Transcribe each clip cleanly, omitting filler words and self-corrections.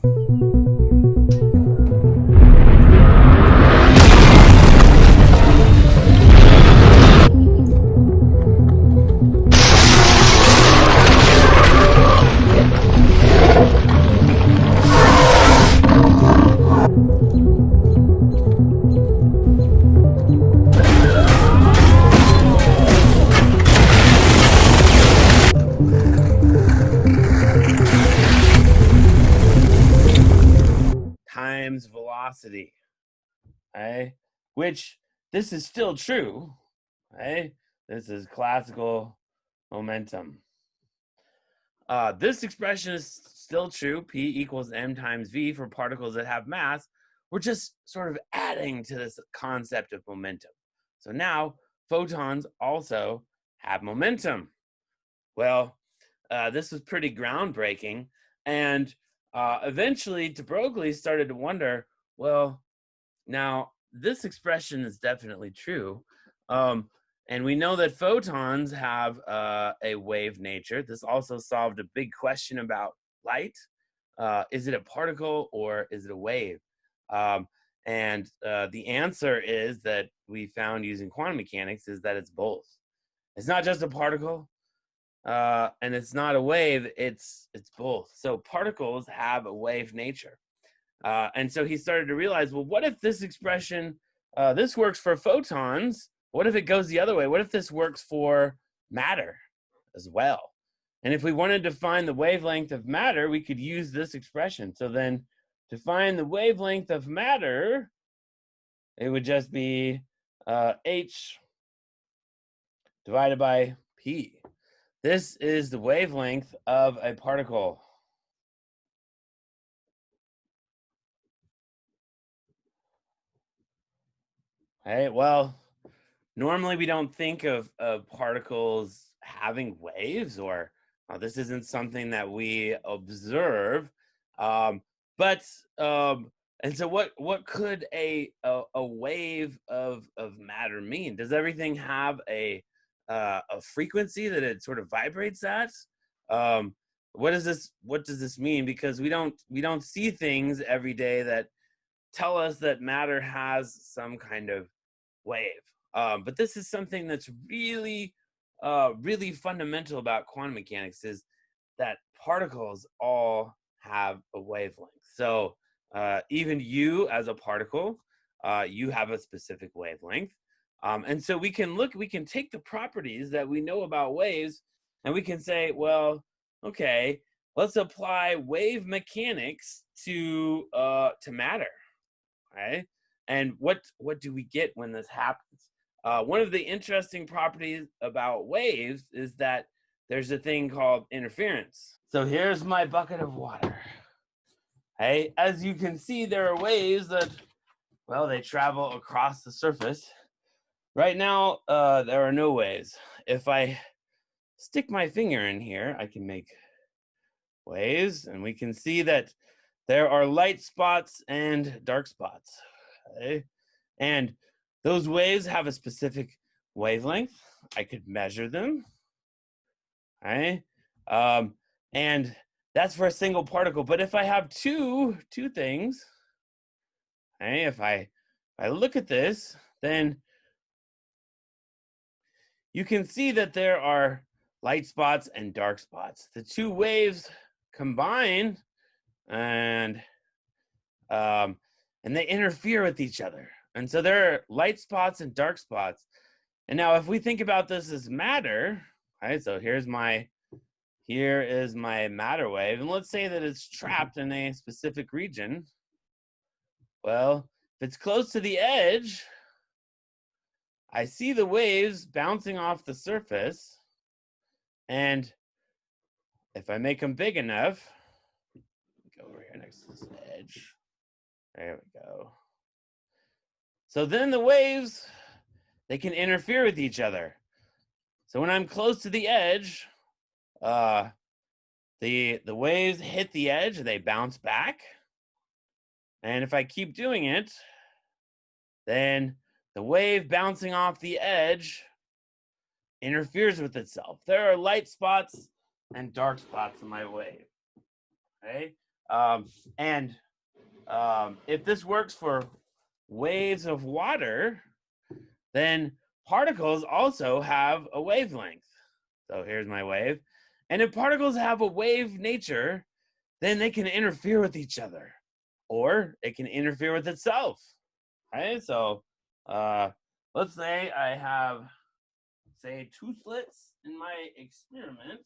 Times velocity, okay? Which this is still true, okay? This is classical momentum. This expression is still true, P equals m times v for particles that have mass. We're just sort of adding to this concept of momentum. So now photons also have momentum. Well, this was pretty groundbreaking, and eventually de Broglie started to wonder, well, now this expression is definitely true, and we know that photons have a wave nature. This also solved a big question about light. Is it a particle or is it a wave? And the answer is that we found using quantum mechanics is that it's both. It's not just a particle, and it's not a wave, it's both. So particles have a wave nature. And so he started to realize, well, what if this expression, this works for photons? What if it goes the other way? What if this works for matter as well? And if we wanted to find the wavelength of matter, we could use this expression. So then to find the wavelength of matter, it would just be h divided by p. This is the wavelength of a particle. Hey, well, normally we don't think of particles having waves, or this isn't something that we observe. But and so what could a wave of matter mean? Does everything have a frequency that it sort of vibrates at? What does this mean? Because we don't see things every day that tell us that matter has some kind of wave. But this is something that's really, really fundamental about quantum mechanics, is that particles all have a wavelength. So even you as a particle, you have a specific wavelength. And so we can take the properties that we know about waves, and we can say, well, okay, let's apply wave mechanics to matter. Right? And what do we get when this happens? One of the interesting properties about waves is that there's a thing called interference. So here's my bucket of water. Hey, as you can see, there are waves that, well, they travel across the surface. Right now, there are no waves. If I stick my finger in here, I can make waves, and we can see that there are light spots and dark spots. Okay? And those waves have a specific wavelength. I could measure them. Okay? And that's for a single particle. But if I have two things, okay, if I look at this, then you can see that there are light spots and dark spots. The two waves combine, and they interfere with each other. And so there are light spots and dark spots. And now if we think about this as matter, right? So here is my matter wave. And let's say that it's trapped in a specific region. Well, if it's close to the edge, I see the waves bouncing off the surface. And if I make them big enough, go over here next to this edge. There we go. So then the waves, they can interfere with each other. So when I'm close to the edge, the waves hit the edge, they bounce back. And if I keep doing it, then the wave bouncing off the edge interferes with itself. There are light spots and dark spots in my wave. Okay? And if this works for waves of water, then particles also have a wavelength. So here's my wave. And if particles have a wave nature, then they can interfere with each other, or it can interfere with itself. Okay, so let's say I have, say, 2 slits in my experiment.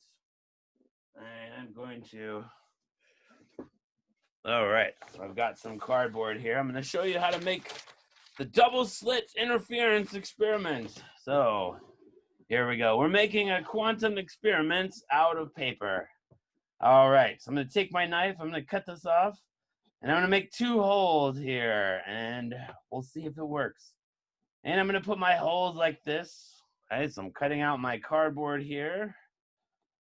And I'm going to, all right, so I've got some cardboard here. I'm going to show you how to make the double slit interference experiment. So here we go. We're making a quantum experiment out of paper. All right, so I'm going to take my knife. I'm going to cut this off. And I'm going to make 2 holes here. And we'll see if it works. And I'm going to put my holes like this. Okay, so I'm cutting out my cardboard here.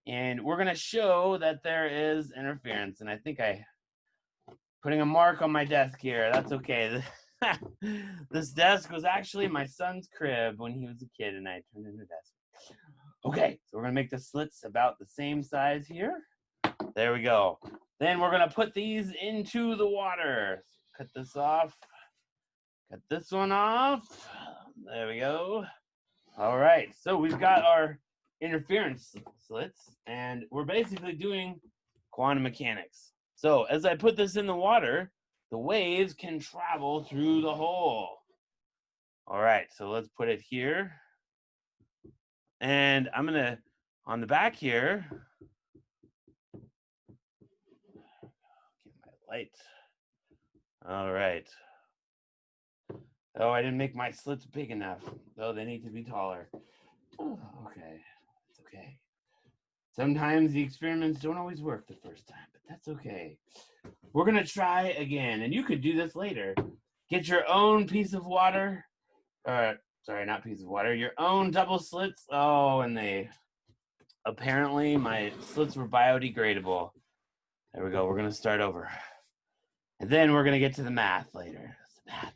And we're going to show that there is interference. And I think putting a mark on my desk here. That's okay. This desk was actually my son's crib when he was a kid, and I turned it into a desk. Okay, so we're going to make the slits about the same size here. There we go. Then we're going to put these into the water. Cut this off. Cut this one off. There we go. All right, so we've got our interference slits, and we're basically doing quantum mechanics. So as I put this in the water, the waves can travel through the hole. All right, so let's put it here. And I'm going to, on the back here, get my light. All right. Oh, I didn't make my slits big enough. Oh, they need to be taller. Oh, okay, it's okay. Sometimes the experiments don't always work the first time, but that's okay. We're going to try again, and you could do this later. Get your own piece of water. Sorry, not piece of water. Your own double slits. Oh, and apparently my slits were biodegradable. There we go. We're going to start over. And then we're going to get to the math later. The math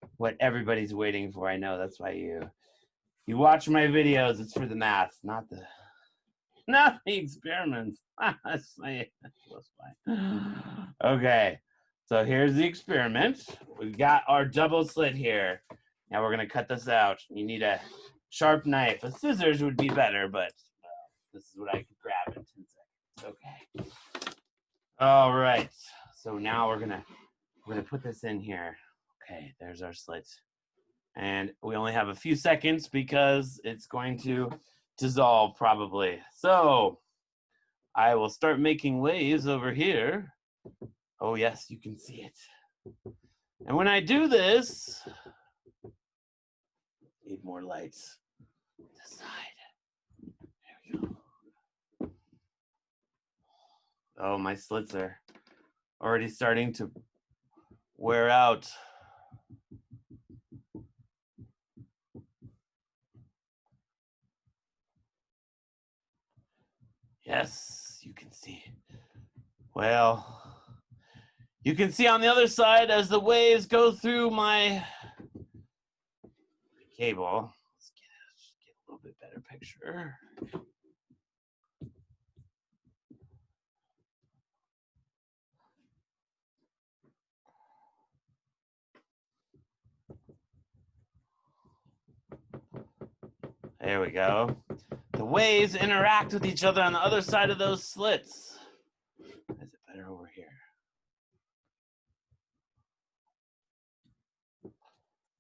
is what everybody's waiting for. I know that's why you watch my videos. It's for the math, not the experiments. That's fine. Okay, so here's the experiment. We've got our double slit here. Now we're going to cut this out. You need a sharp knife. A scissors would be better, but this is what I could grab in 10 seconds. Okay. All right. So now we're gonna put this in here. Okay, there's our slit. And we only have a few seconds because it's going to dissolve probably. So I will start making waves over here. Oh yes, you can see it. And when I do this, need more lights. This side. There we go. Oh, my slits are already starting to wear out. Yes, you can see. Well, you can see on the other side as the waves go through my cable. Let's get a little bit better picture. There we go. The waves interact with each other on the other side of those slits. Is it better over here?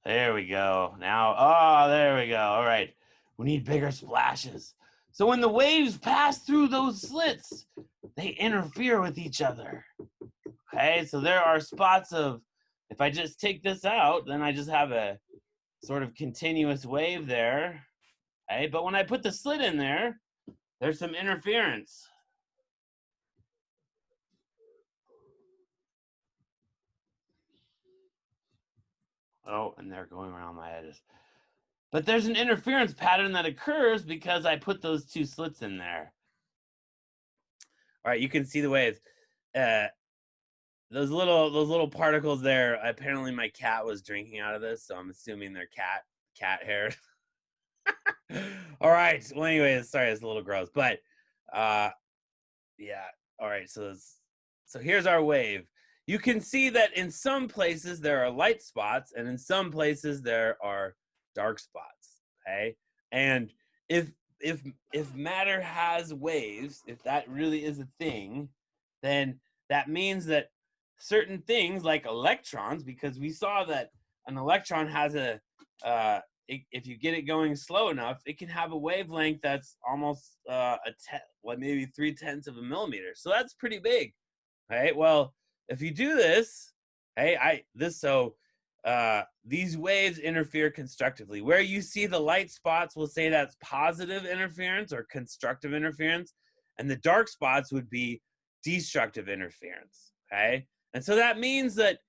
There we go. Now, oh, there we go. All right. We need bigger splashes. So when the waves pass through those slits, they interfere with each other. Okay, so there are spots of, if I just take this out, then I just have a sort of continuous wave there. Okay, but when I put the slit in there, there's some interference. Oh, and they're going around my edges. But there's an interference pattern that occurs because I put those 2 slits in there. All right, you can see the waves. Those little particles there, apparently my cat was drinking out of this, so I'm assuming they're cat hair. All right. Well, anyways, sorry, it's a little gross, but yeah. All right, so So here's our wave. You can see that in some places there are light spots, and in some places there are dark spots. Okay, and if if matter has waves, if that really is a thing, then that means that certain things like electrons, because we saw that an electron has a if you get it going slow enough, it can have a wavelength that's almost maybe 3/10 of a millimeter. So that's pretty big. Right. Well, if you do this, these waves interfere constructively. Where you see the light spots, we'll say that's positive interference or constructive interference, and the dark spots would be destructive interference. Okay, and so that means that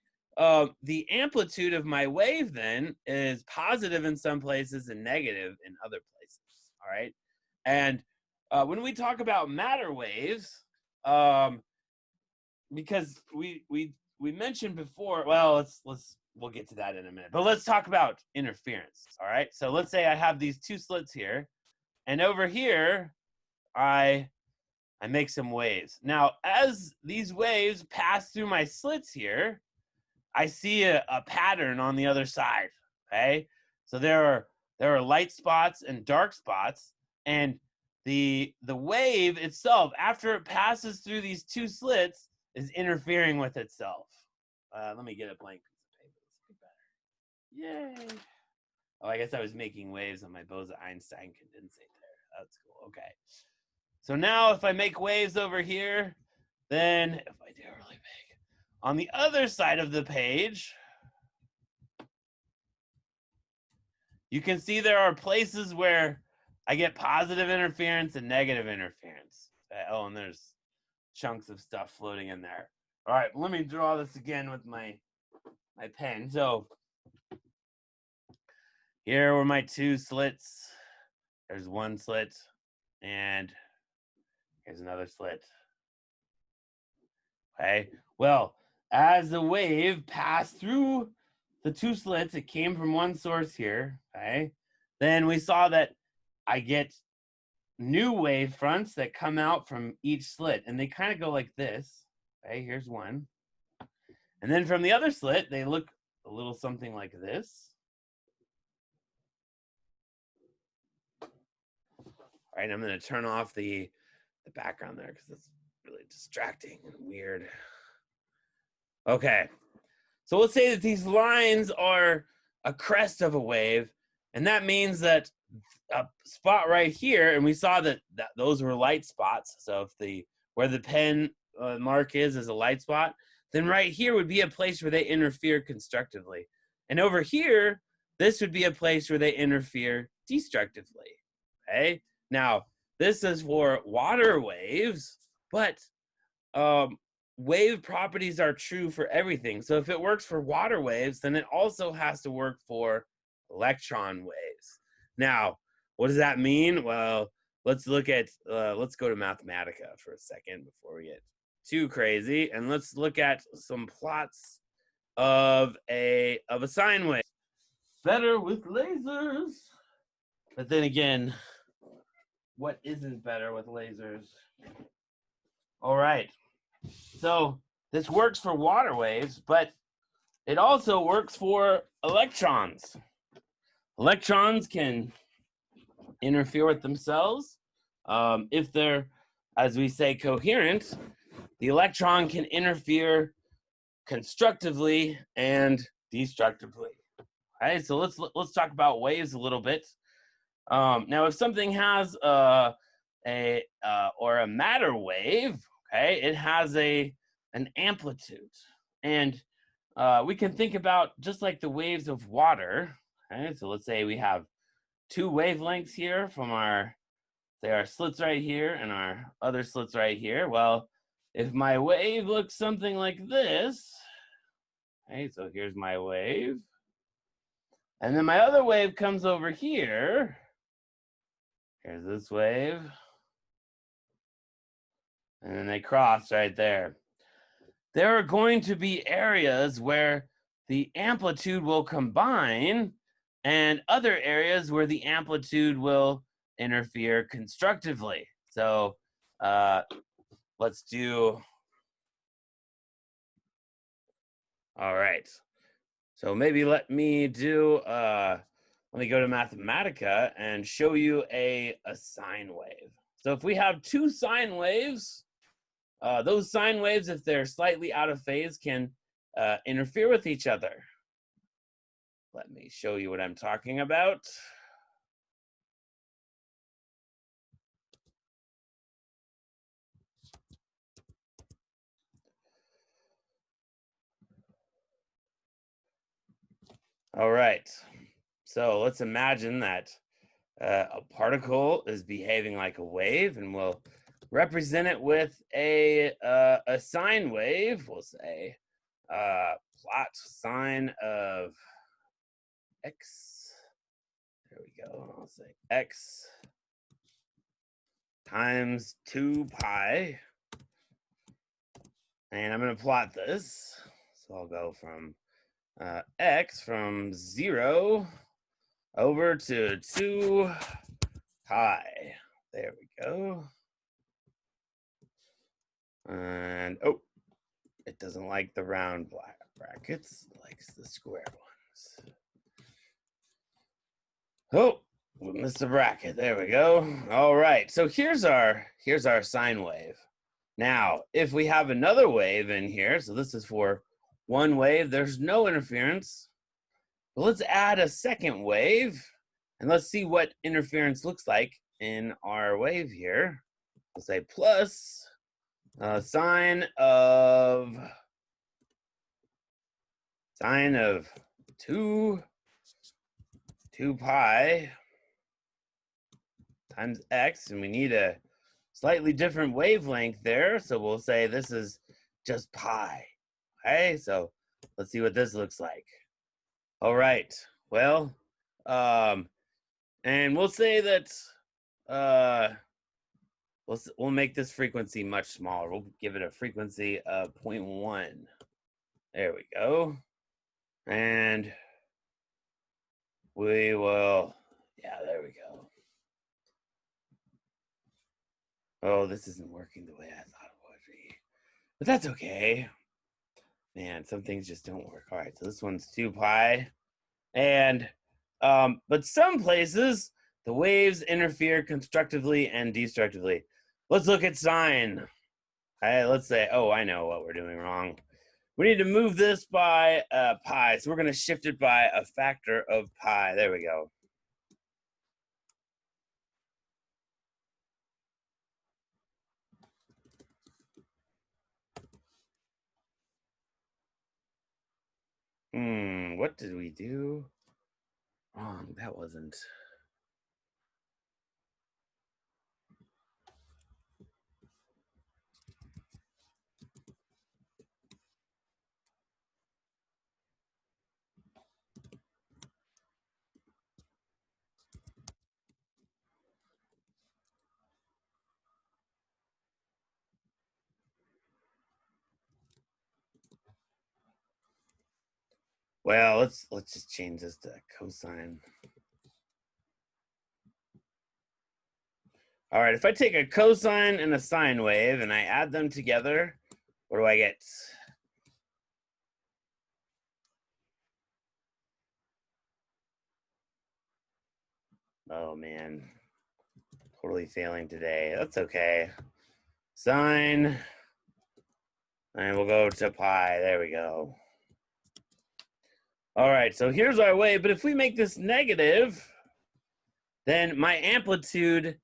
the amplitude of my wave then is positive in some places and negative in other places. All right, and when we talk about matter waves, because we mentioned before, well, we'll get to that in a minute, but let's talk about interference. All right, so let's say I have these two slits here, and over here I make some waves. Now as these waves pass through my slits here, I see a pattern on the other side. Okay, so there are light spots and dark spots, and the wave itself, after it passes through these two slits, is interfering with itself. Let me get a blank piece of paper. This will be better. Yay! Oh, I guess I was making waves on my Bose-Einstein condensate there. That's cool. Okay. So now if I make waves over here, then if I do really big, on the other side of the page, you can see there are places where I get positive interference and negative interference. Oh, and there's chunks of stuff floating in there. All right, let me draw this again with my pen. So here were my two slits. There's one slit, and here's another slit. Okay, well, as the wave passed through the two slits, it came from one source here, okay? Then we saw that I get new wave fronts that come out from each slit, and they kind of go like this. Okay, here's one. And then from the other slit, they look a little something like this. All right, I'm going to turn off the background there because it's really distracting and weird. Okay, so let's say that these lines are a crest of a wave, and that means that a spot right here, and we saw that those were light spots. So if where the pen mark is a light spot, then right here would be a place where they interfere constructively. And over here, this would be a place where they interfere destructively. Okay? Now, this is for water waves, but wave properties are true for everything. So if it works for water waves, then it also has to work for electron waves. Now, what does that mean? Well, let's go to Mathematica for a second before we get too crazy, and let's look at some plots of a sine wave. Better with lasers. But then again, what isn't better with lasers? All right. So this works for water waves, but it also works for electrons. Electrons can interfere with themselves. If they're, as we say, coherent, the electron can interfere constructively and destructively. All right, so let's talk about waves a little bit. Now, if something has a matter wave, okay, it has an amplitude, and we can think about just like the waves of water. Okay, so let's say we have two wavelengths here from our slits right here and our other slits right here. Well, if my wave looks something like this, okay, so here's my wave, and then my other wave comes over here. Here's this wave, and then they cross right there. There are going to be areas where the amplitude will combine and other areas where the amplitude will interfere constructively. So let's do All right. So maybe let me do let me go to Mathematica and show you a sine wave. So if we have two sine waves, those sine waves, if they're slightly out of phase, can interfere with each other. Let me show you what I'm talking about. All right. So let's imagine that a particle is behaving like a wave, and we'll represent it with a sine wave. We'll say plot sine of x. There we go. I'll say x times 2 pi. And I'm going to plot this. So I'll go from x from 0 over to 2 pi. There we go. And oh, it doesn't like the round brackets, it likes the square ones. Oh, we missed a bracket. There we go. All right. So here's our sine wave. Now, if we have another wave in here, so this is for one wave, there's no interference. But let's add a second wave, and let's see what interference looks like in our wave here. We'll say plus sine of 2 pi times x, and we need a slightly different wavelength there, so we'll say this is just pi. Okay, so let's see what this looks like. All right, well, and we'll say that we'll make this frequency much smaller. We'll give it a frequency of 0.1. There we go. And we will, yeah, there we go. Oh, this isn't working the way I thought it would be. But that's okay. Man, some things just don't work. All right, so this one's 2 pi. And, but some places, the waves interfere constructively and destructively. Let's look at sine. All right, let's say, oh, I know what we're doing wrong. We need to move this by pi. So we're going to shift it by a factor of pi. There we go. What did we do wrong? That wasn't. Well, let's just change this to cosine. All right, if I take a cosine and a sine wave and I add them together, what do I get? Oh man, totally failing today. That's okay. Sine, and we'll go to pi. There we go. All right, so here's our wave, but if we make this negative, then my amplitude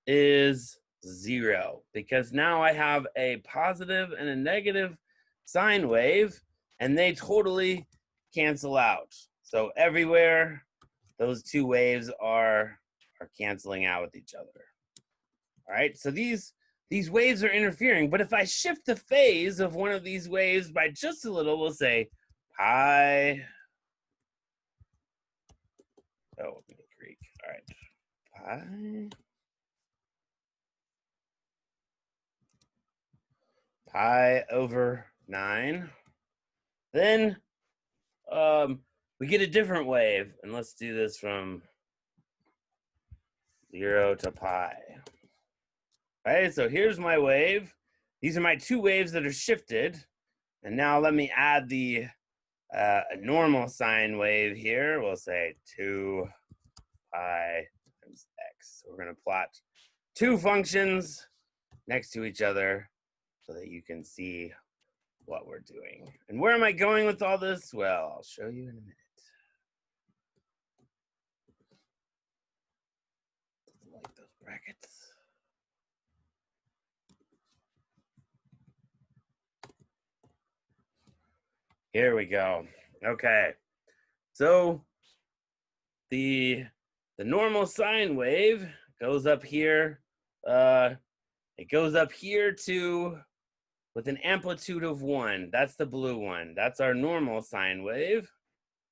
is 0, because now I have a positive and a negative sine wave, and they totally cancel out. So everywhere, those two waves are canceling out with each other. All right, so these waves are interfering, but if I shift the phase of one of these waves by just a little, we'll say pi. Oh, Greek. All right, pi over 9. Then we get a different wave, and let's do this from 0 to pi. All right, so here's my wave. These are my two waves that are shifted. And now let me add the a normal sine wave here, we'll say 2 pi times x. So we're going to plot two functions next to each other so that you can see what we're doing. And where am I going with all this? Well, I'll show you in a minute. Like those brackets. Here we go. Okay. So the normal sine wave goes up here. It goes up here to with an amplitude of 1. That's the blue one. That's our normal sine wave.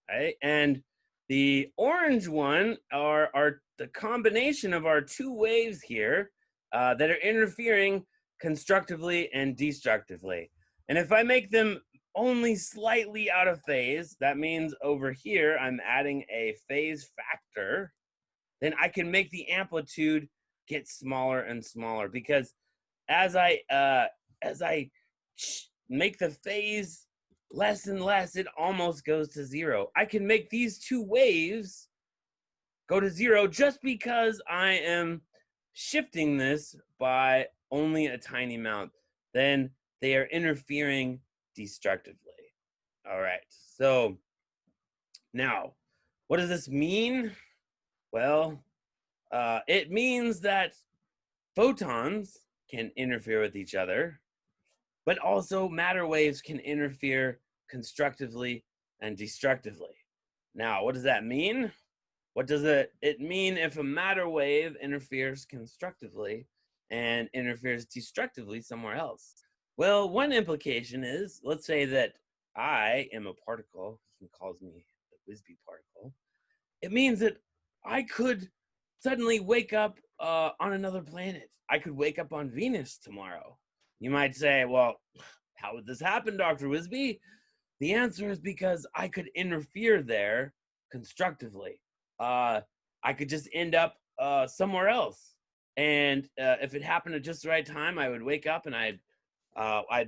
Right? And the orange one are the combination of our two waves here that are interfering constructively and destructively. And if I make them only slightly out of phase, that means over here I'm adding a phase factor, then I can make the amplitude get smaller and smaller, because as I make the phase less and less, it almost goes to 0. I can make these two waves go to 0 just because I am shifting this by only a tiny amount. Then they are interfering destructively. All right, so now, what does this mean? Well, it means that photons can interfere with each other, but also matter waves can interfere constructively and destructively. Now, what does that mean? What does it mean if a matter wave interferes constructively and interferes destructively somewhere else? Well, one implication is, let's say that I am a particle. He calls me the Wisby particle. It means that I could suddenly wake up on another planet. I could wake up on Venus tomorrow. You might say, well, how would this happen, Dr. Wisby? The answer is because I could interfere there constructively. I could just end up somewhere else. And if it happened at just the right time, I would wake up and I'd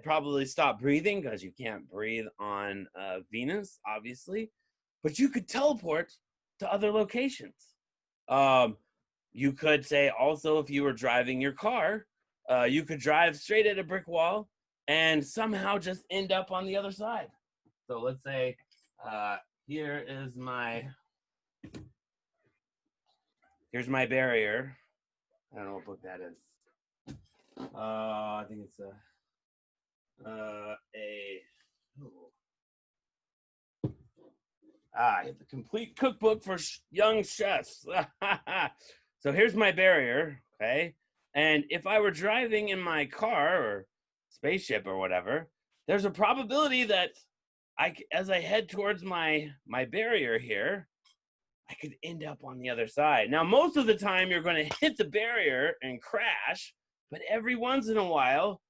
probably stop breathing, because you can't breathe on Venus, obviously. But you could teleport to other locations. You could say also, if you were driving your car, you could drive straight at a brick wall and somehow just end up on the other side. So let's say here's my barrier. I don't know what book that is. I think it's the complete cookbook for young chefs. So here's my barrier, okay? And if I were driving in my car or spaceship or whatever, there's a probability that as I head towards my barrier here, I could end up on the other side. Now, most of the time you're going to hit the barrier and crash, but every once in a while,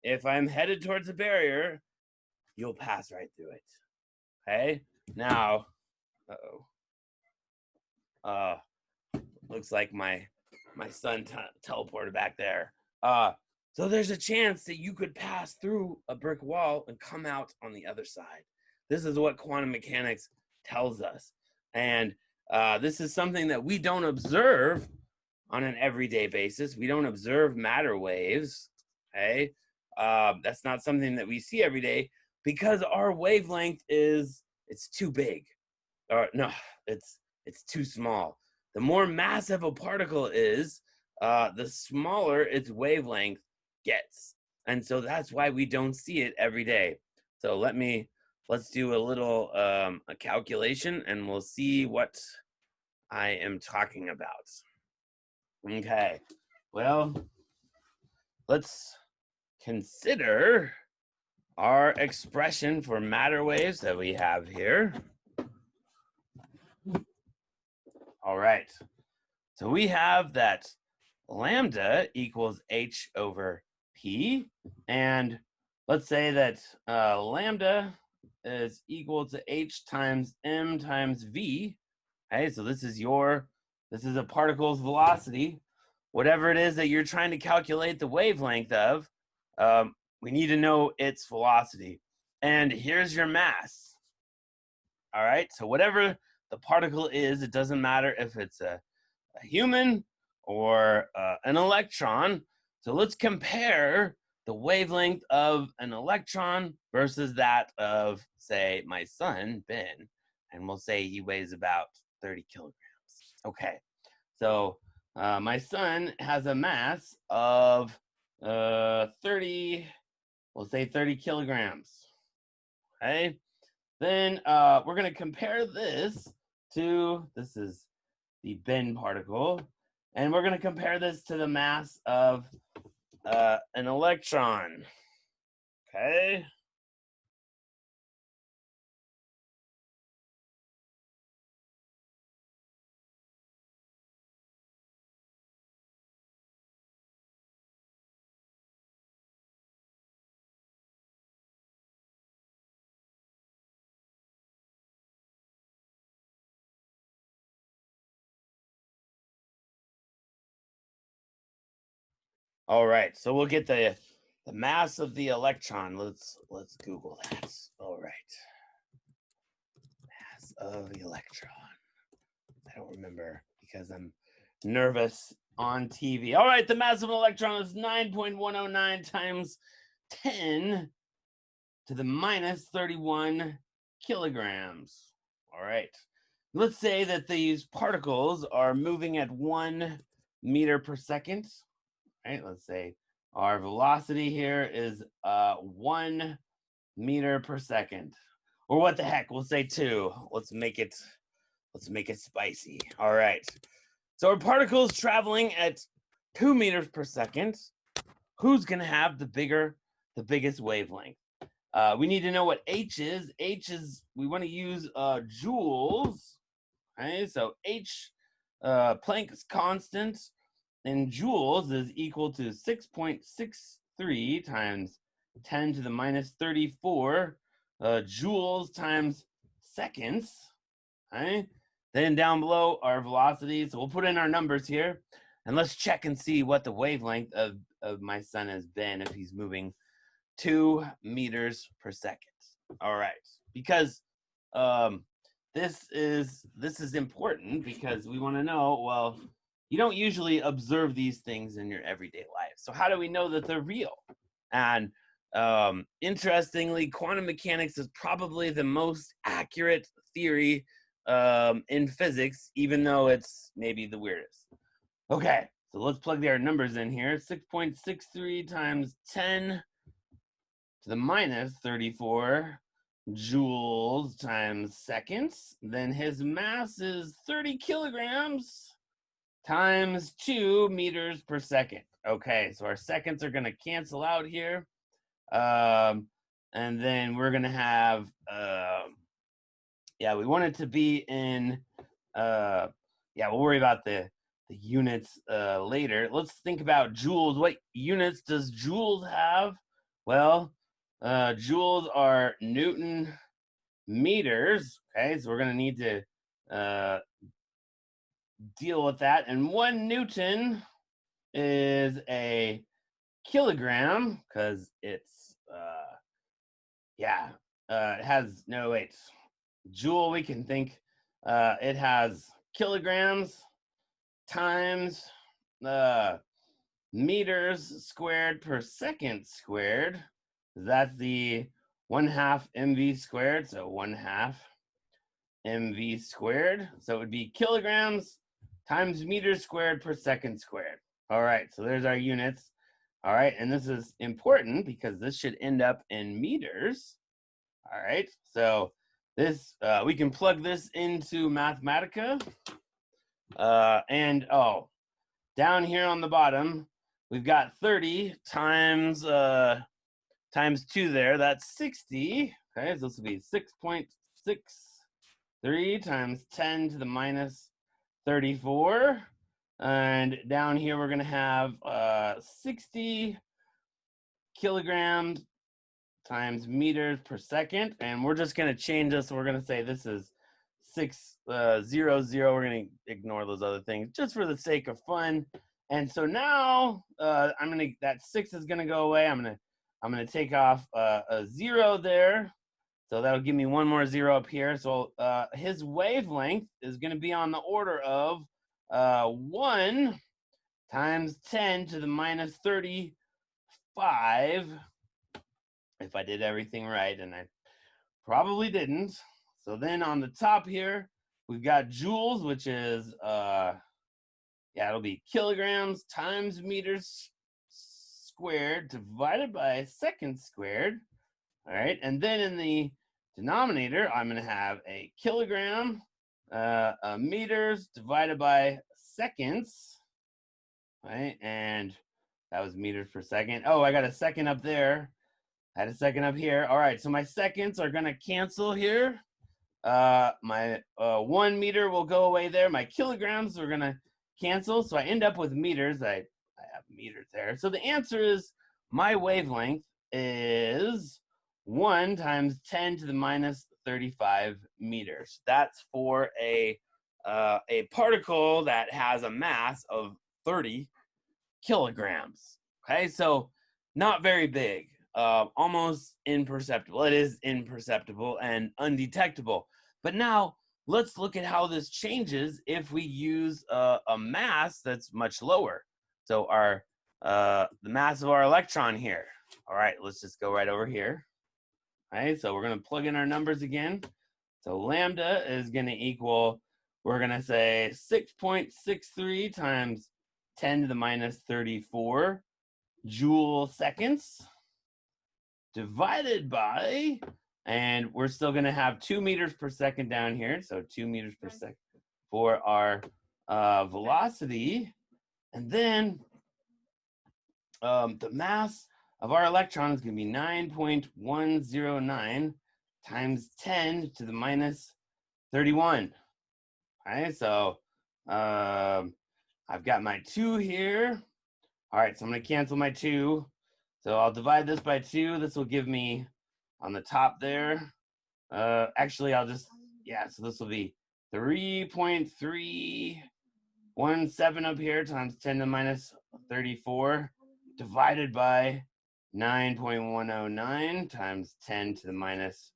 if I'm headed towards the barrier, you'll pass right through it. Okay? Now, looks like my son teleported back there. So there's a chance that you could pass through a brick wall and come out on the other side. This is what quantum mechanics tells us. And this is something that we don't observe on an everyday basis. We don't observe matter waves, okay? That's not something that we see every day, because our wavelength it's too big. Or no, it's too small. The more massive a particle is, the smaller its wavelength gets. And so that's why we don't see it every day. So let's do a little a calculation, and we'll see what I am talking about. Okay, well, let's consider our expression for matter waves that we have here. All right, so we have that lambda equals h over p, and let's say that lambda is equal to h times m times v. Okay, so this is a particle's velocity. Whatever it is that you're trying to calculate the wavelength of, we need to know its velocity. And here's your mass. All right, so whatever the particle is, it doesn't matter if it's a human or an electron. So let's compare the wavelength of an electron versus that of, say, my son, Ben. And we'll say he weighs about 30 kilograms. Okay, so my son has a mass of 30, we'll say 30 kilograms. Okay, then we're going to compare this to, this is the Ben particle, and we're going to compare this to the mass of an electron. Okay. All right, so we'll get the mass of the electron. Let's Google that. All right, mass of the electron. I don't remember because I'm nervous on TV. All right, the mass of an electron is 9.109 times 10 to the minus 31 kilograms. All right, let's say that these particles are moving at 1 meter per second. Right, let's say our velocity here is 1 meter per second, or what the heck, we'll say 2. Let's make it spicy. All right, so our particles traveling at 2 meters per second. Who's gonna have the biggest wavelength? We need to know what H is. H is, we want to use joules. Okay, so H, Planck's constant in joules is equal to 6.63 times 10 to the minus 34 joules times seconds. Okay, then down below our velocity. So we'll put in our numbers here, and let's check and see what the wavelength of my son has been if he's moving 2 meters per second. All right, because this is important because we want to know, well, you don't usually observe these things in your everyday life. So how do we know that they're real? And interestingly, quantum mechanics is probably the most accurate theory in physics, even though it's maybe the weirdest. Okay, so let's plug our numbers in here. 6.63 times 10 to the minus 34 joules times seconds. Then his mass is 30 kilograms times 2 meters per second. Okay, so our seconds are going to cancel out here. And then we're going to have, yeah, we want it to be in, yeah, we'll worry about the units later. Let's think about joules. What units does joules have? Well, joules are Newton meters. Okay, so we're going to need to deal with that. And 1 Newton is a kilogram because it's, yeah, it has, no, wait, joule, we can think it has kilograms times meters squared per second squared. That's the 1/2 mv squared, so 1/2 mv squared. So it would be kilograms times meters squared per second squared. All right, so there's our units. All right, and this is important because this should end up in meters. All right, so this, we can plug this into Mathematica. And oh, down here on the bottom, we've got 30 times times 2 there. That's 60. Okay, so this will be 6.63 times 10 to the minus 34. And down here, we're going to have 60 kilograms times meters per second. And we're just going to change this. We're going to say this is 600. We're going to ignore those other things just for the sake of fun. And so now that 6 is going to go away. I'm going to take off a 0 there. So that'll give me one more 0 up here. So his wavelength is going to be on the order of 1 times 10 to the minus 35, if I did everything right, and I probably didn't. So then on the top here, we've got joules, which is, it'll be kilograms times meters squared divided by seconds squared. All right, and then in the denominator, I'm going to have a kilogram meters divided by seconds. Right, and that was meters per second. Oh, I got a second up there. I had a second up here. All right, so my seconds are going to cancel here. My 1 meter will go away there. My kilograms are going to cancel. So I end up with meters. I have meters there. So the answer is my wavelength is 1 times 10 to the minus 35 meters. That's for a particle that has a mass of 30 kilograms. Okay, so not very big, almost imperceptible. It is imperceptible and undetectable. But now let's look at how this changes if we use a mass that's much lower. So our the mass of our electron here. All right, let's just go right over here. All right, so we're going to plug in our numbers again. So lambda is going to equal, we're going to say 6.63 times 10 to the minus 34 joule seconds divided by, and we're still going to have 2 meters per second down here. So 2 meters per second for our velocity. And then the mass of our electron is going to be 9.109 times 10 to the minus 31. All right, so I've got my 2 here. All right, so I'm going to cancel my 2. So I'll divide this by 2. This will give me on the top there. Actually, I'll just, so this will be 3.317 up here times 10 to the minus 34 divided by 9.109 times 10 to the minus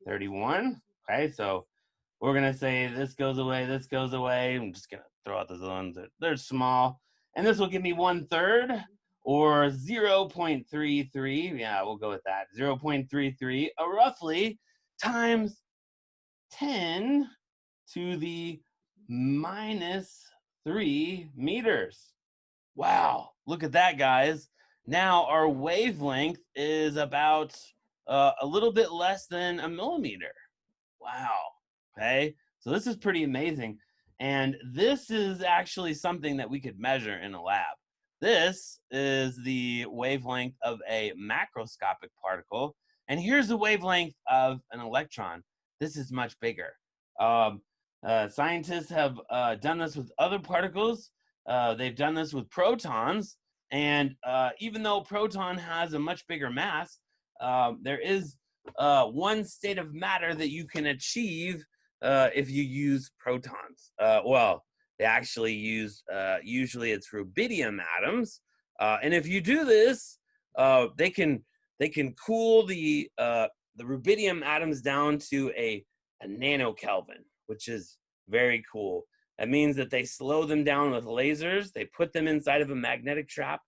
31. Okay, so we're going to say this goes away, this goes away. I'm just going to throw out those ones that they're small. And this will give me 1/3 or 0.33. Yeah, we'll go with that. 0.33 roughly times 10 to the minus 3 meters. Wow, look at that, guys. Now our wavelength is about a little bit less than a millimeter. Wow. Okay, so this is pretty amazing. And this is actually something that we could measure in a lab. This is the wavelength of a macroscopic particle. And here's the wavelength of an electron. This is much bigger. Scientists have done this with other particles. They've done this with protons. And even though proton has a much bigger mass, there is one state of matter that you can achieve if you use protons. Well, they actually use, usually it's rubidium atoms. And if you do this, they can cool the rubidium atoms down to a nanokelvin, which is very cool. That means that they slow them down with lasers. They put them inside of a magnetic trap.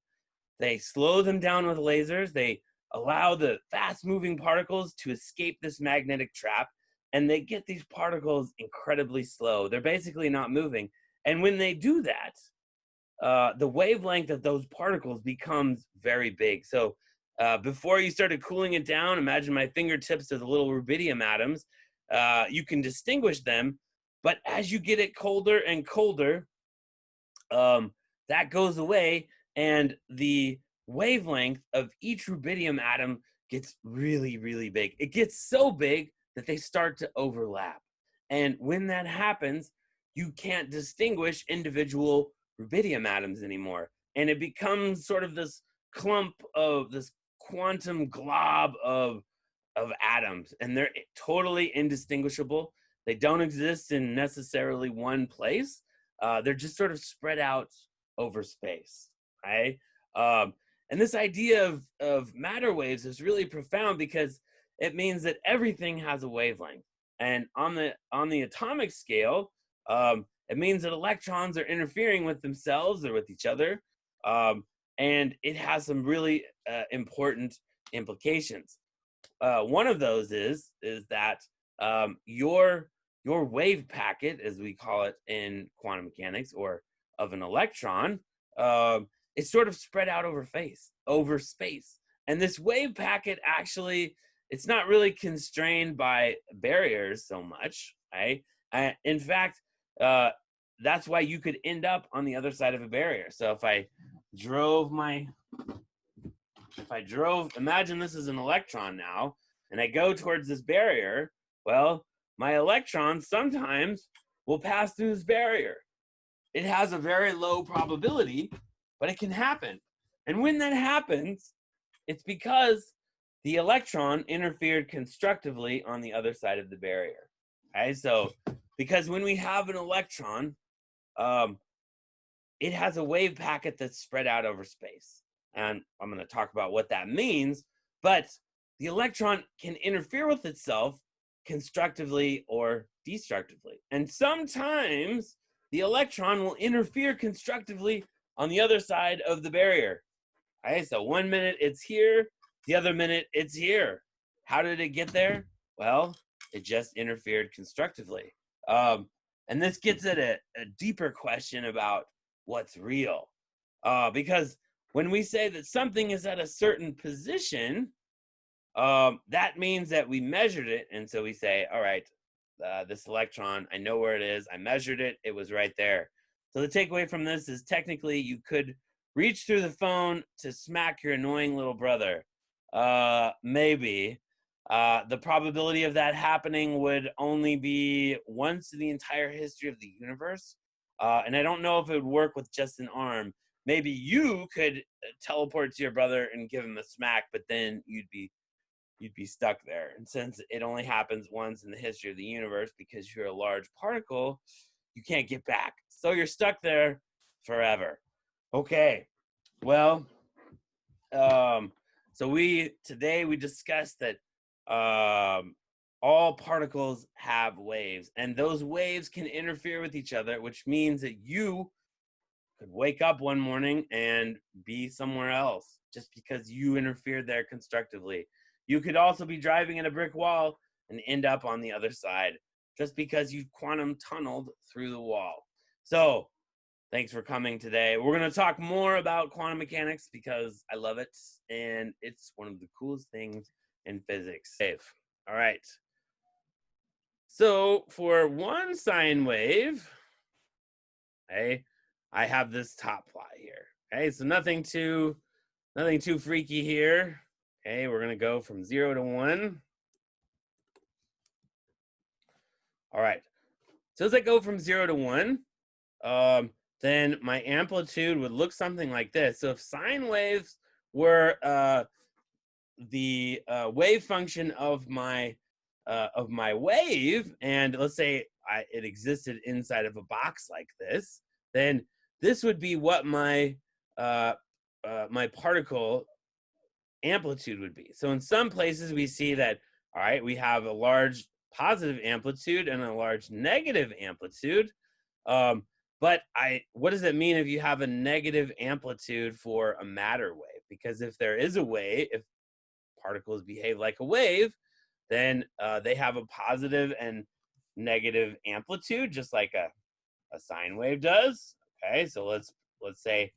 They slow them down with lasers. They allow the fast-moving particles to escape this magnetic trap, and they get these particles incredibly slow. They're basically not moving. And when they do that, the wavelength of those particles becomes very big. So before you started cooling it down, imagine my fingertips are the little rubidium atoms. You can distinguish them, but as you get it colder and colder, that goes away, and the wavelength of each rubidium atom gets really, really big. It gets so big that they start to overlap. And when that happens, you can't distinguish individual rubidium atoms anymore. And it becomes sort of this clump of this quantum glob of atoms. And they're totally indistinguishable. They don't exist in necessarily one place. They're just sort of spread out over space, right? And this idea of matter waves is really profound because it means that everything has a wavelength. And on the atomic scale, it means that electrons are interfering with themselves or with each other, and it has some really important implications. One of those is that your wave packet, as we call it in quantum mechanics, or of an electron, is sort of spread out over space. And this wave packet actually, it's not really constrained by barriers so much, right? In fact, that's why you could end up on the other side of a barrier. So if I drove, imagine this is an electron now, and I go towards this barrier, well, my electron sometimes will pass through this barrier. It has a very low probability, but it can happen. And when that happens, it's because the electron interfered constructively on the other side of the barrier. Okay, so because when we have an electron, it has a wave packet that's spread out over space. And I'm going to talk about what that means, but the electron can interfere with itself constructively or destructively. And sometimes the electron will interfere constructively on the other side of the barrier. Okay, so 1 minute it's here, the other minute it's here. How did it get there? Well, it just interfered constructively. And this gets at a deeper question about what's real. Because when we say that something is at a certain position, that means that we measured it. And so we say, all right, this electron, I know where it is. I measured it. It was right there. So the takeaway from this is technically you could reach through the phone to smack your annoying little brother. Maybe. The probability of that happening would only be once in the entire history of the universe. And I don't know if it would work with just an arm. Maybe you could teleport to your brother and give him a smack, but then you'd be stuck there. And since it only happens once in the history of the universe because you're a large particle, you can't get back. So you're stuck there forever. Okay, well, so today we discussed that all particles have waves, and those waves can interfere with each other, which means that you could wake up one morning and be somewhere else just because you interfered there constructively. You could also be driving in a brick wall and end up on the other side just because you quantum tunneled through the wall. So thanks for coming today. We're going to talk more about quantum mechanics because I love it, and it's one of the coolest things in physics. All right. So for one sine wave, okay, I have this top plot here. Okay, so nothing too freaky here. Okay, we're going to go from 0 to 1. All right. So as I go from 0 to 1, then my amplitude would look something like this. So if sine waves were the wave function of my wave, and let's say it existed inside of a box like this, then this would be what my my particle amplitude would be. So in some places we see that, all right, we have a large positive amplitude and a large negative amplitude. But what does it mean if you have a negative amplitude for a matter wave? Because if there is a wave, if particles behave like a wave, then they have a positive and negative amplitude, just like a sine wave does. Okay, so let's say,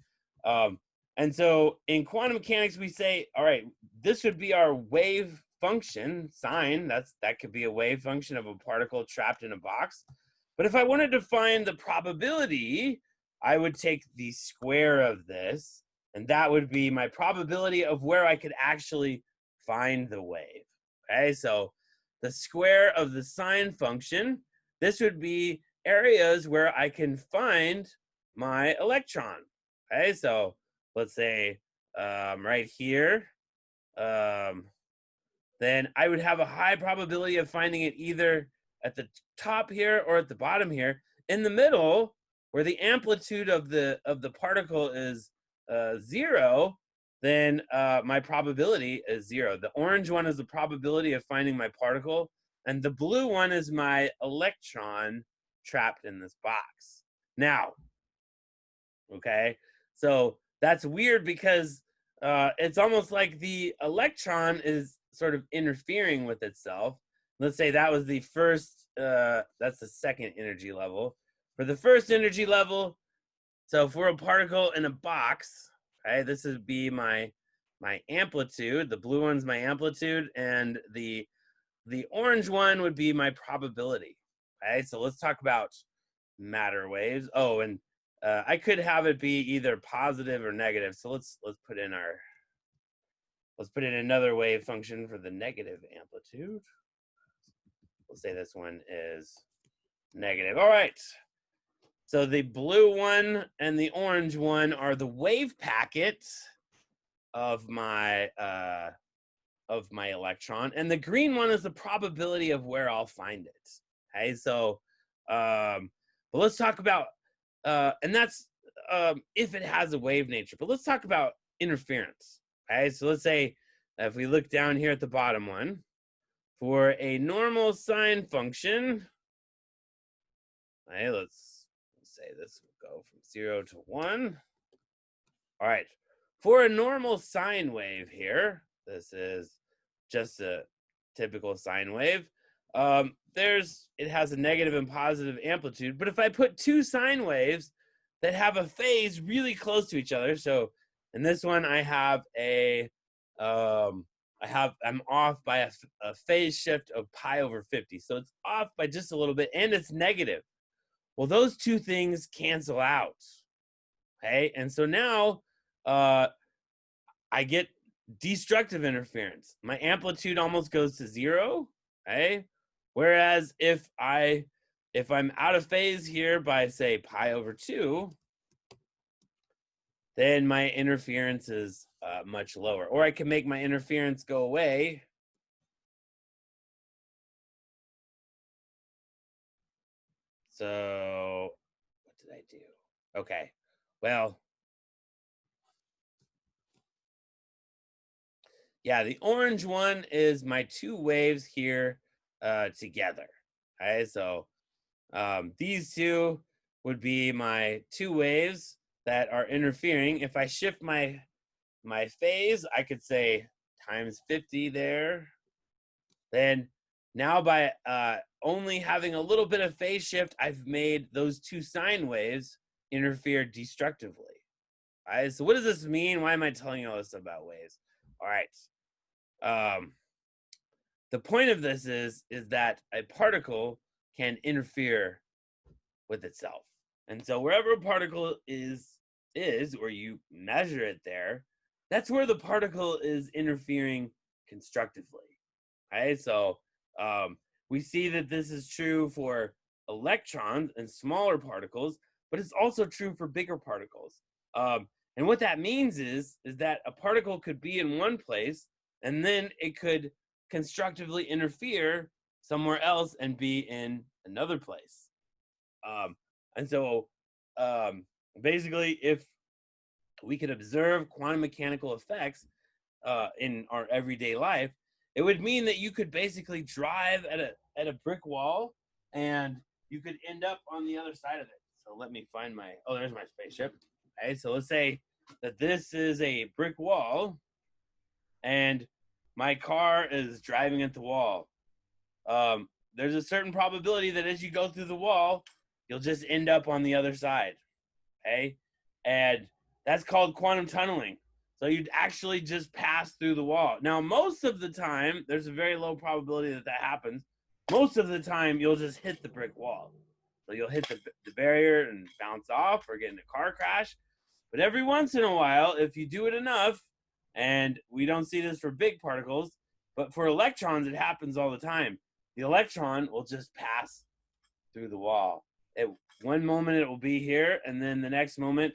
and so in quantum mechanics we say, all right, this would be our wave function, sine. That could be a wave function of a particle trapped in a box. But if I wanted to find the probability, I would take the square of this, and that would be my probability of where I could actually find the wave. Okay, so the square of the sine function, this would be areas where I can find my electron. Okay, so let's say right here, then I would have a high probability of finding it either at the top here or at the bottom here. In the middle, where the amplitude of the particle is 0, then my probability is 0. The orange one is the probability of finding my particle, and the blue one is my electron trapped in this box. Now, okay, so that's weird because it's almost like the electron is sort of interfering with itself. Let's say that was the first, that's the second energy level. For the first energy level, so if we're a particle in a box, okay, this would be my amplitude. The blue one's my amplitude, and the orange one would be my probability. Okay, so let's talk about matter waves. Oh, and I could have it be either positive or negative. So let's put in another wave function for the negative amplitude. We'll say this one is negative. All right. So the blue one and the orange one are the wave packet of my electron, and the green one is the probability of where I'll find it. Okay, so but let's talk about and that's if it has a wave nature. But let's talk about interference. Okay, so let's say if we look down here at the bottom one, for a normal sine function, okay, let's say this will go from 0 to 1. All right, for a normal sine wave here, this is just a typical sine wave. It has a negative and positive amplitude, but if I put two sine waves that have a phase really close to each other, so in this one I have I'm off by a phase shift of pi over 50, so it's off by just a little bit, and it's negative. Well, those two things cancel out, okay? And so now I get destructive interference. My amplitude almost goes to 0, okay? Whereas if I'm out of phase here by, say, pi over 2, then my interference is much lower. Or I can make my interference go away. So what did I do? Okay, well, yeah, the orange one is my two waves here together. Okay, so these two would be my two waves that are interfering. If I shift my phase, I could say times 50 there. Then now by only having a little bit of phase shift, I've made those two sine waves interfere destructively. All right, so what does this mean? Why am I telling you all this about waves? All right. The point of this is that a particle can interfere with itself. And so wherever a particle is or you measure it there, that's where the particle is interfering constructively. Okay, so we see that this is true for electrons and smaller particles, but it's also true for bigger particles. And what that means is that a particle could be in one place, and then it could constructively interfere somewhere else and be in another place. And so basically, if we could observe quantum mechanical effects in our everyday life, it would mean that you could basically drive at a brick wall and you could end up on the other side of it. So let me find there's my spaceship. Okay, so let's say that this is a brick wall and my car is driving at the wall. There's a certain probability that as you go through the wall, you'll just end up on the other side, okay? And that's called quantum tunneling. So you'd actually just pass through the wall. Now, most of the time, there's a very low probability that happens. Most of the time, you'll just hit the brick wall. So you'll hit the barrier and bounce off or get in a car crash. But every once in a while, if you do it enough, and we don't see this for big particles, but for electrons, it happens all the time. The electron will just pass through the wall. At one moment it will be here, and then the next moment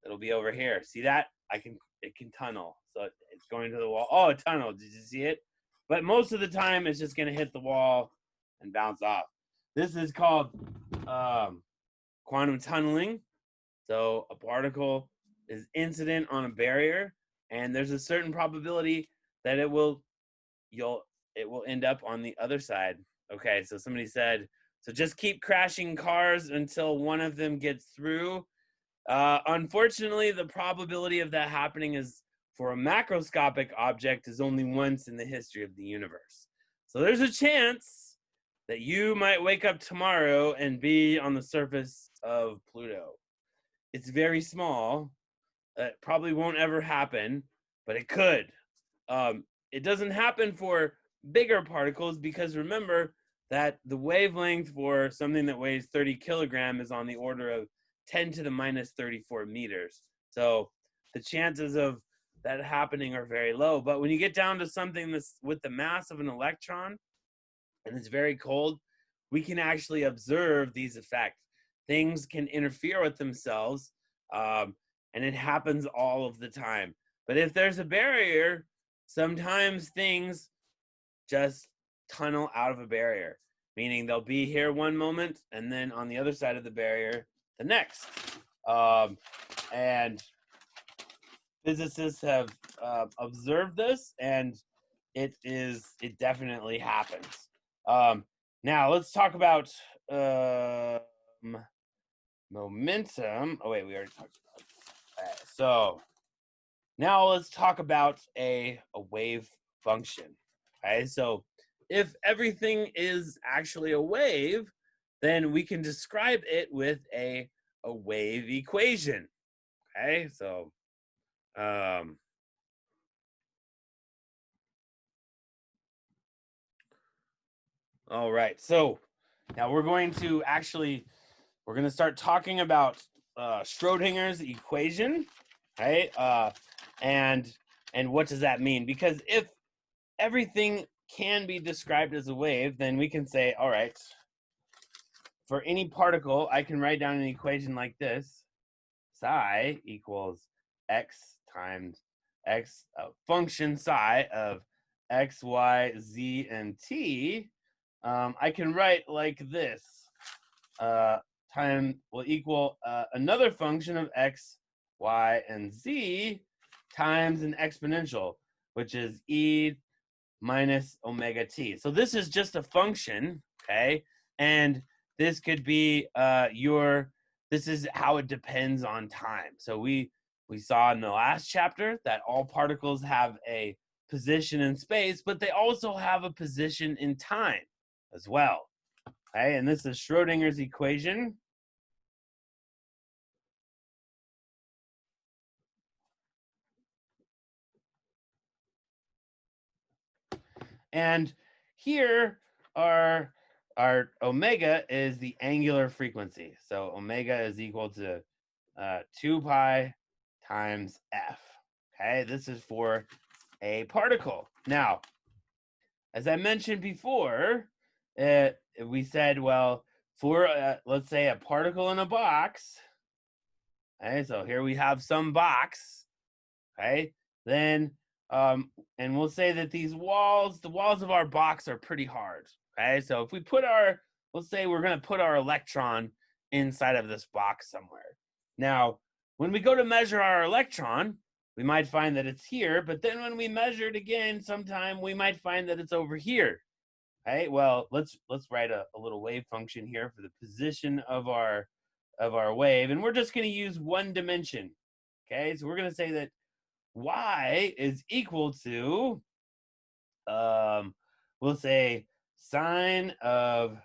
it'll be over here. See that? It can tunnel. So it's going to the wall. Oh, it tunneled. Did you see it? But most of the time it's just going to hit the wall and bounce off. This is called quantum tunneling. So a particle is incident on a barrier, and there's a certain probability that it will end up on the other side. Okay, so somebody said, so just keep crashing cars until one of them gets through. Unfortunately, the probability of that happening is for a macroscopic object is only once in the history of the universe. So there's a chance that you might wake up tomorrow and be on the surface of Pluto. It's very small. It probably won't ever happen, but it could. It doesn't happen for bigger particles because remember that the wavelength for something that weighs 30 kilograms is on the order of 10 to the minus 34 meters. So the chances of that happening are very low. But when you get down to something that's with the mass of an electron and it's very cold, we can actually observe these effects. Things can interfere with themselves, and it happens all of the time. But if there's a barrier, sometimes things just tunnel out of a barrier, meaning they'll be here one moment and then on the other side of the barrier the next. And physicists have observed this, and it definitely happens. Now let's talk about momentum. Oh wait, we already talked about it. Okay, so now let's talk about a wave function. Okay, so if everything is actually a wave, then we can describe it with a wave equation. Okay, so all right, so now we're going to start talking about Schrodinger's equation, right? And what does that mean? Because if everything can be described as a wave, then we can say, all right, for any particle, I can write down an equation like this. Psi equals x times x, function psi of x, y, z, and t. I can write like this. Time will equal another function of x, y, and z times an exponential, which is e minus omega t. So this is just a function, okay? And this could be this is how it depends on time. So we saw in the last chapter that all particles have a position in space, but they also have a position in time as well. Okay, and this is Schrodinger's equation. And here our omega is the angular frequency. So omega is equal to 2 pi times f. Okay, this is for a particle. Now, as I mentioned before, we said, well, for let's say a particle in a box. Okay, so here we have some box. Okay, then and we'll say that the walls of our box are pretty hard. Okay, so if we put let's say we're going to put our electron inside of this box somewhere. Now, when we go to measure our electron, we might find that it's here, but then when we measure it again sometime, we might find that it's over here. Okay, well, let's write a little wave function here for the position of our wave, and we're just going to use one dimension. Okay, so we're going to say that y is equal to, we'll say sine of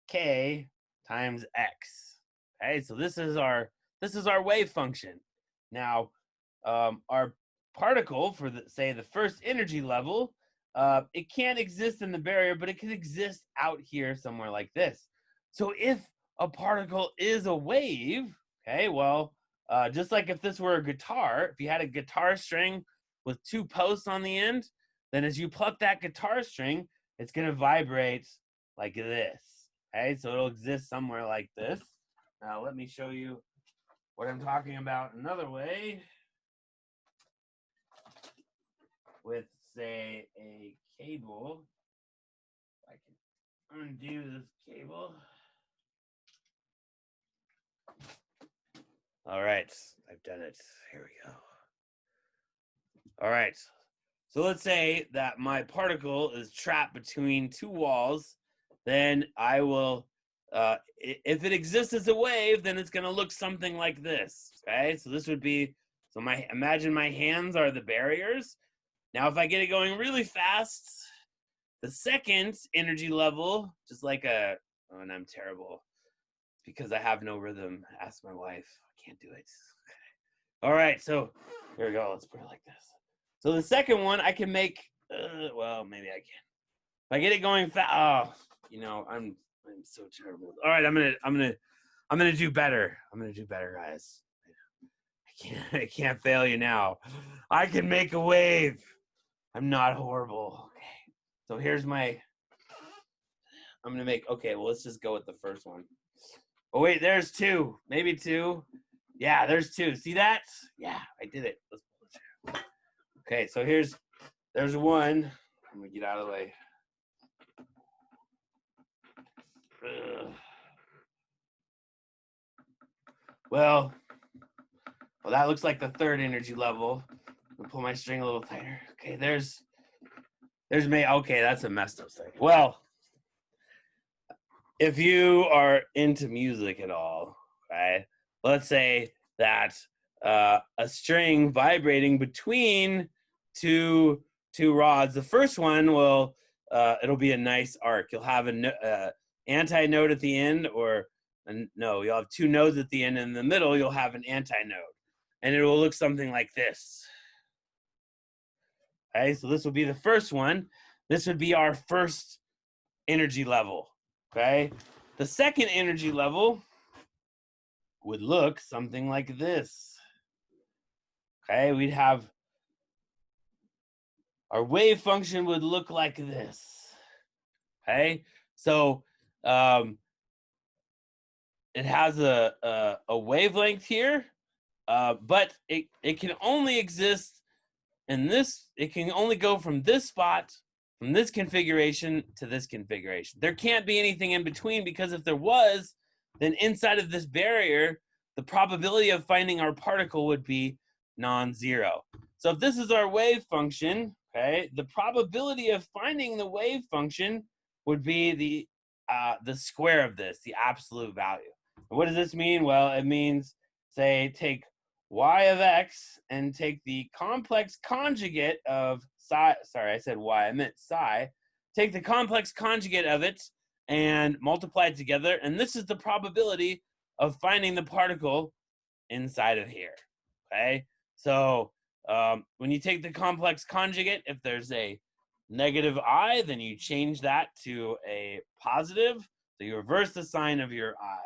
k times x. Okay, so this is our wave function. Now, our particle for the first energy level, it can't exist in the barrier, but it can exist out here somewhere like this. So if a particle is a wave, okay, well, just like if this were a guitar, if you had a guitar string with two posts on the end, then as you pluck that guitar string, it's going to vibrate like this. Okay, so it'll exist somewhere like this. Now let me show you what I'm talking about another way. With, say, a cable. I can undo this cable. All right, I've done it. Here we go. All right. So let's say that my particle is trapped between two walls, then I will, if it exists as a wave, then it's going to look something like this. Okay, so this would be, so imagine my hands are the barriers. Now, if I get it going really fast, the second energy level, just like oh, and I'm terrible because I have no rhythm. Ask my wife. I can't do it. All right, so here we go. Let's put it like this. So the second one, I can make. Well, maybe I can. If I get it going fast, oh, I'm so terrible. All right, I'm gonna do better. I'm gonna do better, guys. I can't fail you now. I can make a wave. I'm not horrible. Okay, so here's my. I'm gonna make. Okay, well, let's just go with the first one. Oh wait, there's two. Maybe two. Yeah, there's two. See that? Yeah, I did it. Let's pull it. Okay, so there's one. I'm gonna get out of the way. Well, that looks like the third energy level. I'll pull my string a little tighter. Okay, there's me. Okay, that's a messed up thing. Well, if you are into music at all, right? Let's say that a string vibrating between two rods. The first one will it'll be a nice arc. You'll have an anti-node at the end, or no, you'll have two nodes at the end, and in the middle you'll have an anti-node, and it will look something like this. Okay, so this will be the first one. This would be our first energy level. Okay, the second energy level would look something like this. Okay, we'd have our wave function would look like this. Okay, so it has a wavelength here, but it can only exist in this. It can only go from this spot, from this configuration to this configuration. There can't be anything in between, because if there was, then inside of this barrier, the probability of finding our particle would be non-zero. So if this is our wave function, okay, the probability of finding the wave function would be the square of this, the absolute value. And what does this mean? Well, it means, say, take y of x and take the complex conjugate of psi. Sorry, I said y, I meant psi. Take the complex conjugate of it and multiply it together, and this is the probability of finding the particle inside of here. Okay, so when you take the complex conjugate, if there's a negative I, then you change that to a positive, so you reverse the sign of your I.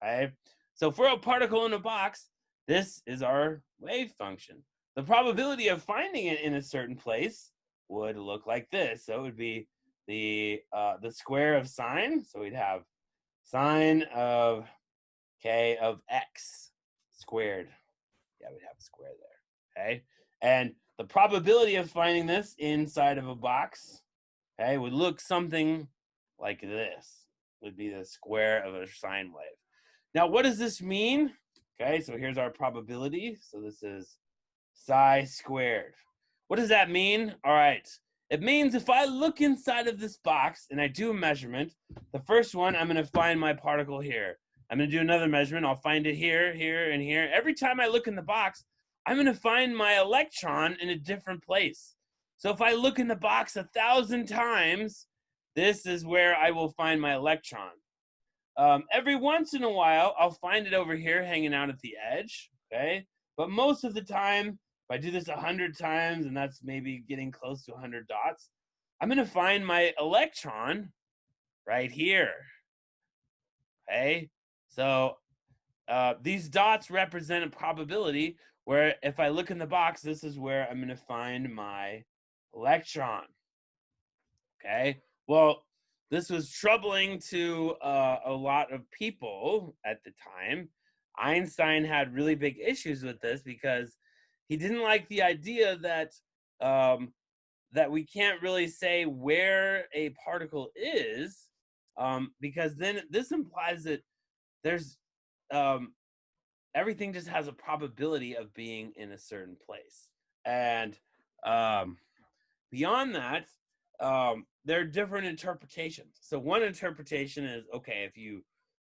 Okay, so for a particle in a box, this is our wave function. The probability of finding it in a certain place would look like this. So it would be the square of sine. So we'd have sine of of x squared. Yeah, we'd have a square there. Okay, and the probability of finding this inside of a box, okay, would look something like this. Would be the square of a sine wave. Now, what does this mean? Okay, so here's our probability. So this is psi squared. What does that mean? All right, it means if I look inside of this box and I do a measurement, the first one, I'm going to find my particle here. I'm going to do another measurement. I'll find it here, here, and here. Every time I look in the box, I'm going to find my electron in a different place. So if I look in the box 1,000 times, this is where I will find my electron. Every once in a while, I'll find it over here hanging out at the edge, okay? But most of the time, if I do this 100 times, and that's maybe getting close to 100 dots, I'm going to find my electron right here, okay? So these dots represent a probability where if I look in the box, this is where I'm going to find my electron, okay? Well, this was troubling to a lot of people at the time. Einstein had really big issues with this because he didn't like the idea that that we can't really say where a particle is, because then this implies that there's everything just has a probability of being in a certain place. And Beyond that, there are different interpretations. So one interpretation is, okay, if you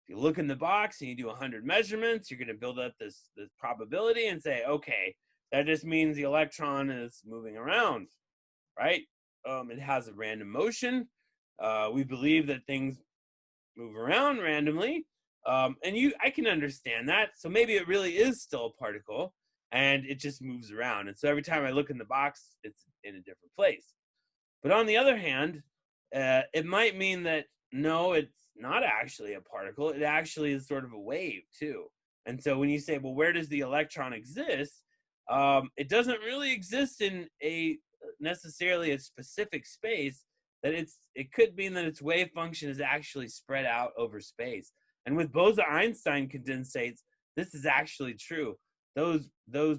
look in the box and you do 100 measurements, you're going to build up this probability and say, okay, that just means the electron is moving around, right? It has a random motion. We believe that things move around randomly. I can understand that. So maybe it really is still a particle and it just moves around. And so every time I look in the box, it's in a different place. But on the other hand, it might mean that no, it's not actually a particle. It actually is sort of a wave too. And so when you say, well, where does the electron exist? It doesn't really exist in necessarily a specific space. That it could mean that its wave function is actually spread out over space. And with Bose-Einstein condensates, this is actually true. Those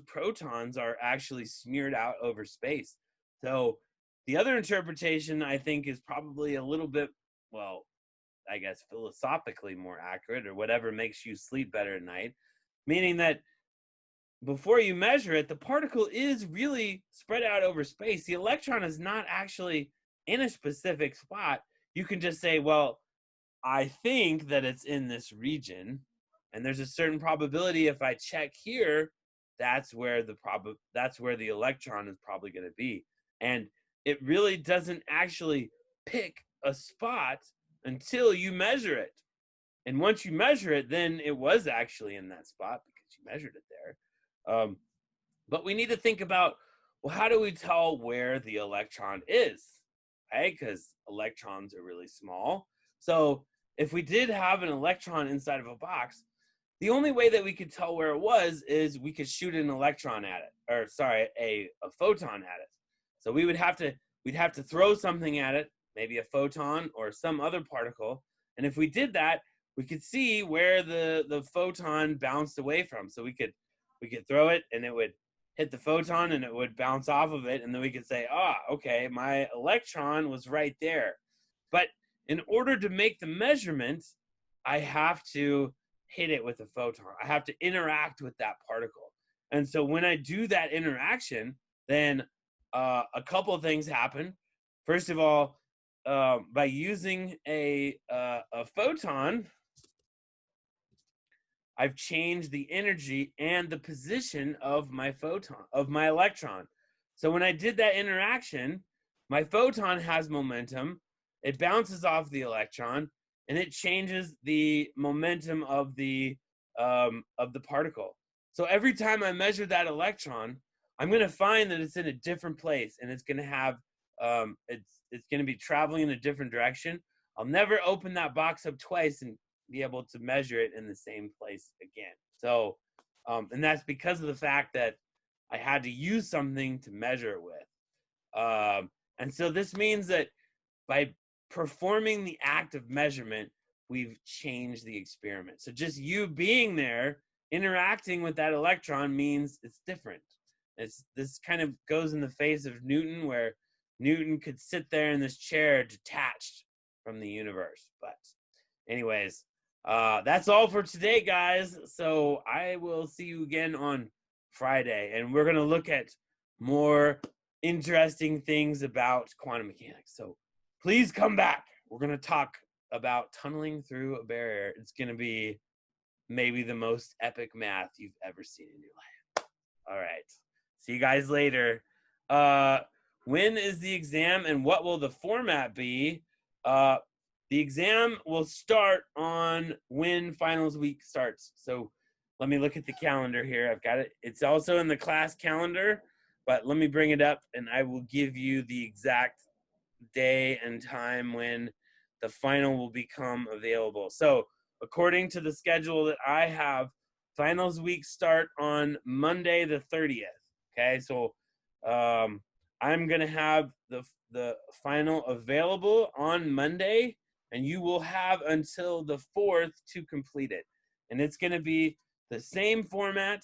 protons are actually smeared out over space. So the other interpretation, I think, is probably a little bit, well, I guess philosophically more accurate, or whatever makes you sleep better at night, meaning that before you measure it, the particle is really spread out over space. The electron is not actually in a specific spot. You can just say, well, I think that it's in this region, and there's a certain probability if I check here, that's where the electron is probably going to be. And it really doesn't actually pick a spot until you measure it. And once you measure it, then it was actually in that spot because you measured it there. But we need to think about, well, how do we tell where the electron is? Right? Because electrons are really small. So if we did have an electron inside of a box, the only way that we could tell where it was is we could shoot an electron at it, or sorry, a photon at it. So we'd have to throw something at it, maybe a photon or some other particle. And if we did that, we could see where the photon bounced away from. So we could throw it and it would hit the photon and it would bounce off of it. And then we could say, okay, my electron was right there. But in order to make the measurement, I have to hit it with a photon. I have to interact with that particle. And so when I do that interaction, then a couple of things happen. First of all, by using a photon, I've changed the energy and the position of my electron. So when I did that interaction, my photon has momentum. It bounces off the electron, and it changes the momentum of the particle. So every time I measure that electron, I'm going to find that it's in a different place, and it's going to have it's going to be traveling in a different direction. I'll never open that box up twice and be able to measure it in the same place again. So, and that's because of the fact that I had to use something to measure it with. And so this means that by performing the act of measurement, we've changed the experiment. So just you being there, interacting with that electron means it's different. This kind of goes in the face of Newton, where Newton could sit there in this chair detached from the universe. But anyways, that's all for today, guys. So I will see you again on Friday, and we're going to look at more interesting things about quantum mechanics. So please come back. We're going to talk about tunneling through a barrier. It's going to be maybe the most epic math you've ever seen in your life. All right. See you guys later. When is the exam and what will the format be? The exam will start on when finals week starts. So let me look at the calendar here. I've got it. It's also in the class calendar, but let me bring it up and I will give you the exact day and time when the final will become available. So according to the schedule that I have, finals week start on Monday the 30th. Okay, so I'm gonna have the final available on Monday, and you will have until the 4th to complete it. And it's gonna be the same format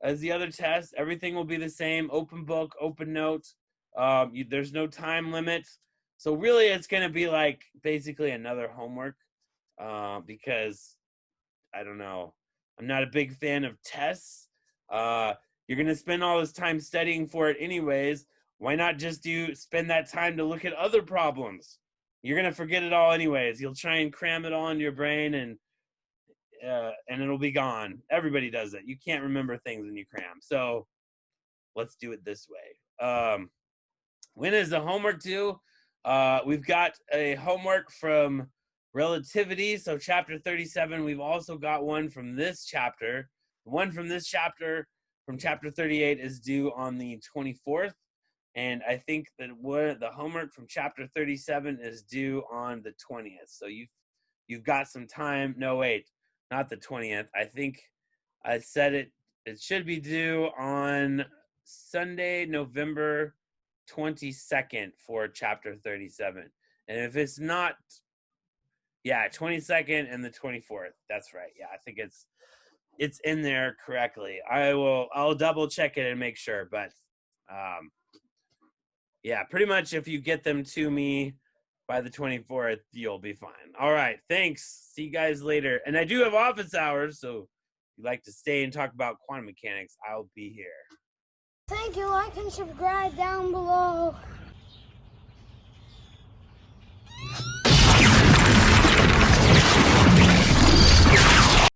as the other tests. Everything will be the same: open book, open note. There's no time limit. So really, it's gonna be like basically another homework, because I don't know, I'm not a big fan of tests. You're going to spend all this time studying for it anyways. Why not just spend that time to look at other problems? You're going to forget it all anyways. You'll try and cram it all into your brain and it'll be gone. Everybody does it. You can't remember things when you cram. So let's do it this way. When is the homework due? We've got a homework from relativity. So chapter 37, we've also got one from this chapter. The one from this chapter, from chapter 38, is due on the 24th. And I think that the homework from chapter 37 is due on the 20th. So you've got some time. No, wait, not the 20th. I think I said it should be due on Sunday, November 22nd for chapter 37. And if it's not, 22nd and the 24th. That's right. Yeah, I think it's in there correctly. I'll double check it and make sure, but pretty much if you get them to me by the 24th, you'll be fine. All right, thanks. See you guys later. And I do have office hours, so if you'd like to stay and talk about quantum mechanics, I'll be here. Thank you. Like and subscribe down below.